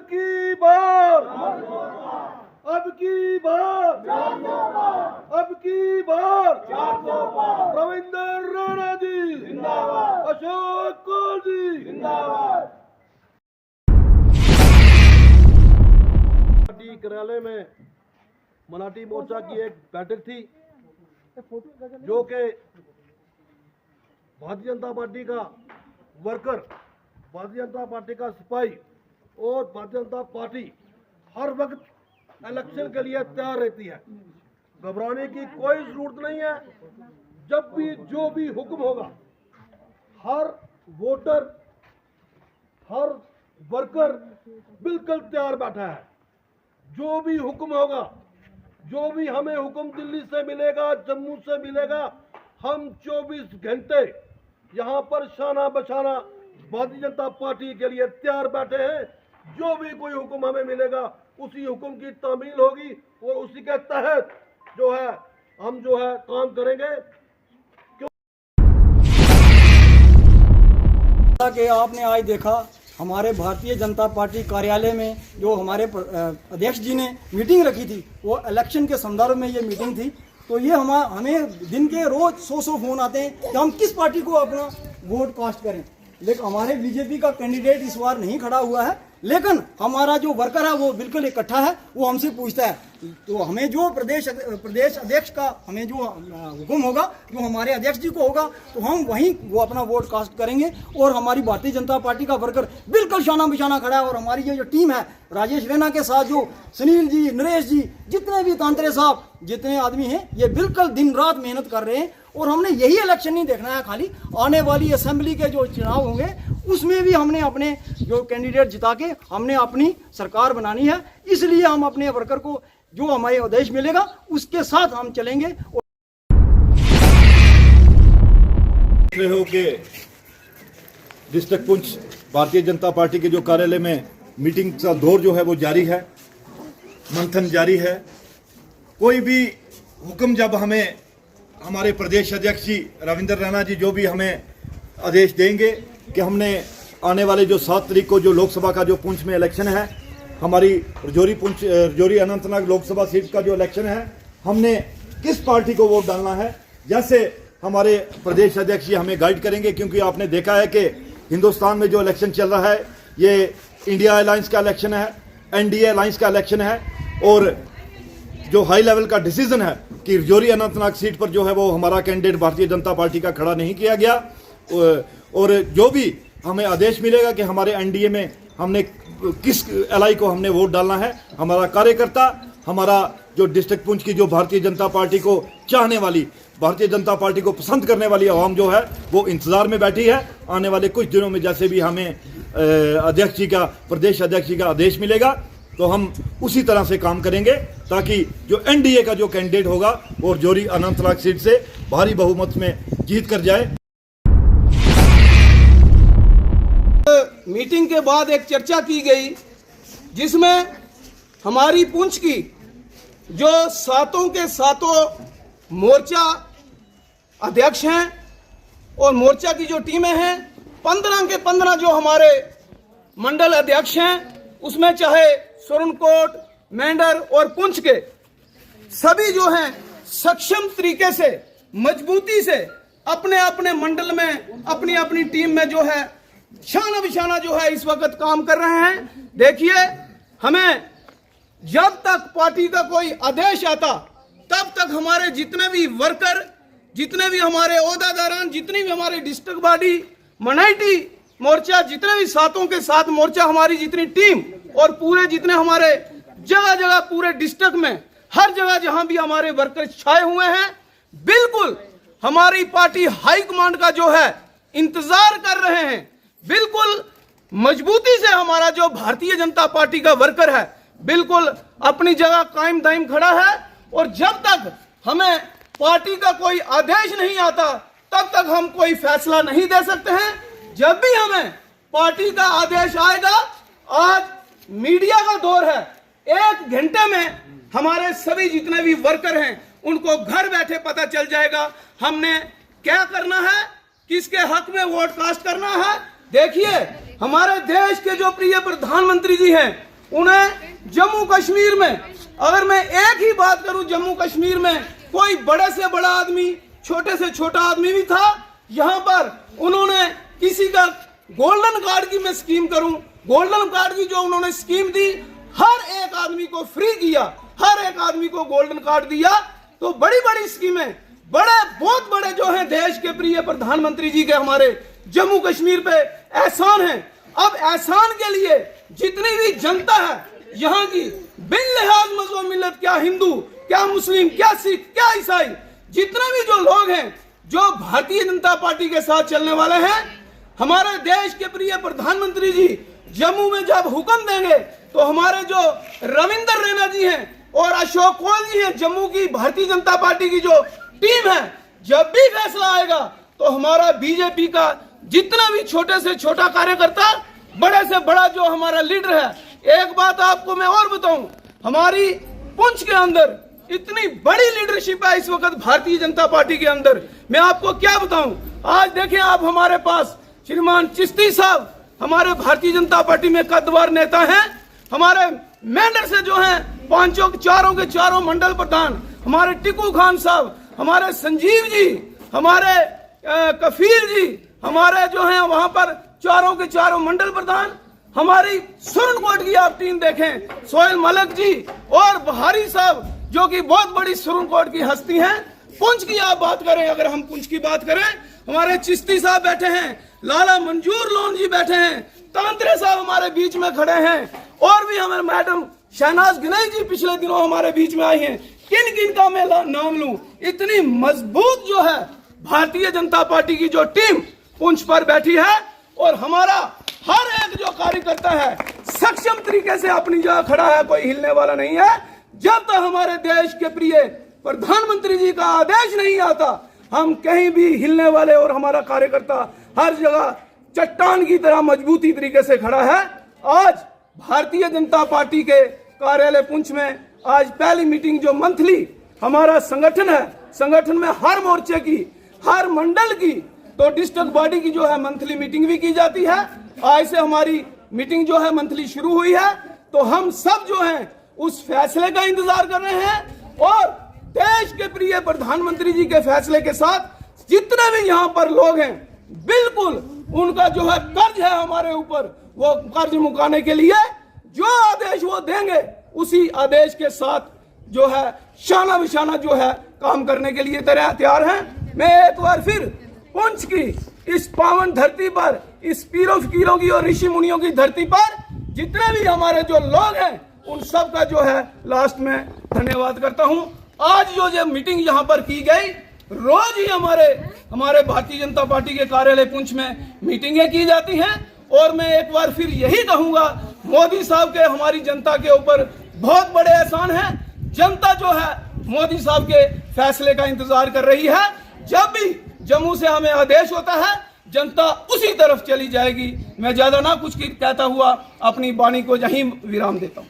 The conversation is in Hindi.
की बार, अब की बार, अब की बार, रविंदर राणा जी जिंदाबाद, अशोक कौल जी जिंदाबाद। मराठी कार्यालय में मराठी मोर्चा की एक बैठक थी, जो कि भारतीय जनता पार्टी का वर्कर, भारतीय जनता पार्टी का सिपाही और भारतीय जनता पार्टी हर वक्त इलेक्शन के लिए तैयार रहती है। घबराने की कोई जरूरत नहीं है। जब भी जो भी हुक्म होगा, हर वोटर, हर वर्कर बिल्कुल तैयार बैठा है। जो भी हुक्म होगा, जो भी हमें हुक्म दिल्ली से मिलेगा, जम्मू से मिलेगा, हम 24 घंटे यहाँ पर शाना बशाना भारतीय जनता पार्टी के लिए तैयार बैठे हैं। जो भी कोई हुक्म हमें मिलेगा, उसी हुक्म की तामील होगी और उसी के तहत जो है हम जो है काम करेंगे। कि आपने आज देखा हमारे भारतीय जनता पार्टी कार्यालय में जो हमारे अध्यक्ष जी ने मीटिंग रखी थी, वो इलेक्शन के संदर्भ में ये मीटिंग थी। तो ये हमें दिन के रोज 100 फोन आते हैं कि हम किस पार्टी को अपना वोट कास्ट करें, लेकिन हमारे बीजेपी का कैंडिडेट इस बार नहीं खड़ा हुआ है। लेकिन हमारा जो वर्कर है वो बिल्कुल इकट्ठा है, वो हमसे पूछता है। तो हमें जो प्रदेश अध्यक्ष का हमें जो हुक्म होगा, जो हमारे अध्यक्ष जी को होगा, तो हम वहीं वो अपना वोट कास्ट करेंगे। और हमारी भारतीय जनता पार्टी का वर्कर बिल्कुल शाना बिशाना खड़ा है। और हमारी ये जो टीम है, राजेश रैना के साथ जो सुनील जी, नरेश जी, जितने भी तांत्रे साहब, जितने आदमी हैं, ये बिल्कुल दिन रात मेहनत कर रहे हैं। और हमने यही इलेक्शन नहीं देखना है, खाली आने वाली असेंबली के जो चुनाव होंगे उसमें भी हमने अपने जो कैंडिडेट जिता के हमने अपनी सरकार बनानी है। इसलिए हम अपने वर्कर को जो हमारे आदेश मिलेगा उसके साथ हम चलेंगे। हो के डिस्ट्रिक्ट पुंछ भारतीय जनता पार्टी के जो कार्यालय में मीटिंग का दौर जो है वो जारी है, मंथन जारी है। कोई भी हुक्म जब हमें हमारे प्रदेश अध्यक्ष जी रविंदर राणा जी जो भी हमें आदेश देंगे कि हमने आने वाले जो 7 तारीख को जो लोकसभा का जो पुंछ में इलेक्शन है, हमारी रजौरी अनंतनाग लोकसभा सीट का जो इलेक्शन है, हमने किस पार्टी को वोट डालना है, जैसे हमारे प्रदेश अध्यक्ष जी हमें गाइड करेंगे। क्योंकि आपने देखा है कि हिंदुस्तान में जो इलेक्शन चल रहा है, ये इंडिया अलायंस का इलेक्शन है, एनडीए अलायंस का इलेक्शन है। और जो हाई लेवल का डिसीजन है कि रजौरी अनंतनाग सीट पर जो है वो हमारा कैंडिडेट भारतीय जनता पार्टी का खड़ा नहीं किया गया। और जो भी हमें आदेश मिलेगा कि हमारे एनडीए में हमने किस एलआई को हमने वोट डालना है, हमारा कार्यकर्ता, हमारा जो डिस्ट्रिक्ट पुंछ की जो भारतीय जनता पार्टी को चाहने वाली, भारतीय जनता पार्टी को पसंद करने वाली आवाम जो है वो इंतजार में बैठी है। आने वाले कुछ दिनों में जैसे भी हमें अध्यक्ष जी का, प्रदेश अध्यक्ष जी का आदेश मिलेगा, तो हम उसी तरह से काम करेंगे ताकि जो एनडीए का जो कैंडिडेट होगा वो रजौरी अनंतनाग सीट से भारी बहुमत में जीत कर जाए। मीटिंग के बाद एक चर्चा की गई जिसमें हमारी पुंछ की जो 7 के 7 मोर्चा अध्यक्ष हैं और मोर्चा की जो टीमें हैं, 15 के 15 जो हमारे मंडल अध्यक्ष हैं, उसमें चाहे सुरनकोट, मेंढर और पुंछ के सभी जो हैं सक्षम तरीके से, मजबूती से अपने अपने मंडल में, अपनी अपनी टीम में जो है शाना बिशाना जो है इस वक्त काम कर रहे हैं। देखिए, हमें जब तक पार्टी का कोई आदेश आता तब तक हमारे जितने भी वर्कर, जितने भी हमारे ओहदेदारान, जितनी भी हमारी डिस्ट्रिक्ट बॉडी, माइनॉरिटी मोर्चा, जितने भी 7 के 7 मोर्चा, हमारी जितनी टीम और पूरे जितने हमारे जगह जगह पूरे डिस्ट्रिक्ट में हर जगह जहां भी हमारे वर्कर छाए हुए हैं, बिल्कुल हमारी पार्टी हाई कमांड का जो है इंतजार कर रहे हैं। बिल्कुल मजबूती से हमारा जो भारतीय जनता पार्टी का वर्कर है बिल्कुल अपनी जगह कायम दायम खड़ा है। और जब तक हमें पार्टी का कोई आदेश नहीं आता तब तक हम कोई फैसला नहीं दे सकते हैं। जब भी हमें पार्टी का आदेश आएगा, आज मीडिया का दौर है, 1 घंटे में हमारे सभी जितने भी वर्कर हैं उनको घर बैठे पता चल जाएगा हमने क्या करना है, किसके हक में वोट कास्ट करना है। देखिए, हमारे देश के जो प्रिय प्रधानमंत्री जी हैं, उन्हें जम्मू कश्मीर में, अगर मैं एक ही बात करूं, जम्मू कश्मीर में कोई बड़े से बड़ा आदमी, छोटे से छोटा आदमी भी था। यहां पर उन्होंने किसी का गोल्डन कार्ड की मैं स्कीम करूं, गोल्डन कार्ड की जो उन्होंने स्कीम दी, हर एक आदमी को फ्री किया, हर एक आदमी को गोल्डन कार्ड दिया। तो बड़ी बड़ी स्कीमें, बहुत बड़े जो हैं देश के प्रिय प्रधानमंत्री जी के हमारे जम्मू कश्मीर पे एहसान है। अब एहसान के लिए जितनी भी जनता है यहाँ की, बिन लिहाज मजहब मिल्लत, क्या हिंदू, क्या मुस्लिम, क्या सिख, क्या ईसाई, जितने भी जो लोग हैं जो भारतीय जनता पार्टी के साथ चलने वाले हैं, हमारे देश के प्रिय प्रधानमंत्री जी जम्मू में जब हुक्म देंगे तो हमारे जो रविंदर रैना जी हैं और अशोक कौल जी हैं, जम्मू की भारतीय जनता पार्टी की जो टीम है, जब भी फैसला आएगा तो हमारा बीजेपी का जितना भी छोटे से छोटा कार्यकर्ता, बड़े से बड़ा जो हमारा लीडर है, एक बात आपको मैं और बताऊं, हमारी पुंछ के अंदर इतनी बड़ी लीडरशिप है इस वक्त भारतीय जनता पार्टी के अंदर, मैं आपको क्या बताऊं। आज देखें आप, हमारे पास श्रीमान चिश्ती साहब हमारे भारतीय जनता पार्टी में कद्दावर नेता हैं, हमारे मेंढर से जो हैं पांचों चारों के चारों मंडल प्रधान, हमारे टिकू खान साहब, हमारे संजीव जी, हमारे कफील जी, हमारे जो हैं वहां पर चारों के चारों मंडल प्रधान, हमारी सुरनकोट की आप टीम देखें, सोहेल मलिक जी और बहारी साहब जो कि बहुत बड़ी सुरनकोट की हस्ती हैं। पुंछ की आप बात करें, अगर हम पुंछ की बात करें, हमारे चिश्ती साहब बैठे हैं, लाला मंजूर लोन जी बैठे हैं, तांत्रे साहब हमारे बीच में खड़े हैं, और भी हमारे मैडम शहनाज गिनाई जी पिछले दिनों हमारे बीच में आई हैं। किन किन का मैं नाम लूं, इतनी मजबूत जो है भारतीय जनता पार्टी की जो टीम पुंछ पर बैठी है, और हमारा हर एक जो कार्यकर्ता है सक्षम तरीके से अपनी जगह खड़ा है, कोई हिलने वाला नहीं है। जब तक हमारे देश के प्रिय प्रधानमंत्री जी का आदेश नहीं आता, हम कहीं भी हिलने वाले, और हमारा कार्यकर्ता हर जगह चट्टान की तरह मजबूती तरीके से खड़ा है। आज भारतीय जनता पार्टी के कार्यालय पुंछ में आज पहली मीटिंग जो मंथली हमारा संगठन है, संगठन में हर मोर्चे की, हर मंडल की, तो डिस्ट्रिक्ट बॉडी की जो है मंथली मीटिंग भी की जाती है। आज से हमारी मीटिंग जो है मंथली शुरू हुई है, तो हम सब जो हैं उस फैसले का इंतजार कर रहे हैं, और देश के प्रिय प्रधानमंत्री जी के फैसले के साथ जितने भी यहाँ पर लोग हैं, बिल्कुल उनका जो है कर्ज है हमारे ऊपर, वो कर्ज मुकाने के लिए जो आदेश वो देंगे, उसी आदेश के साथ जो है शाना बिशाना जो है काम करने के लिए तैयार हैं। मैं एक बार फिर पुंछ की इस पावन धरती पर, इस पीरों फकीरों की और ऋषि मुनियों की धरती पर जितने भी हमारे जो लोग हैं, उन सब का जो है लास्ट में धन्यवाद करता हूं। आज जो मीटिंग यहाँ पर की गई, रोज ही हमारे भारतीय जनता पार्टी के कार्यालय पुंछ में मीटिंगें की जाती हैं, और मैं एक बार फिर यही कहूंगा, मोदी साहब के हमारी जनता के ऊपर बहुत बड़े एहसान हैं। जनता जो है मोदी साहब के फैसले का इंतजार कर रही है। जब भी जम्मू से हमें आदेश होता है, जनता उसी तरफ चली जाएगी। मैं ज्यादा ना कुछ कहता हुआ अपनी वाणी को यहीं विराम देता हूं।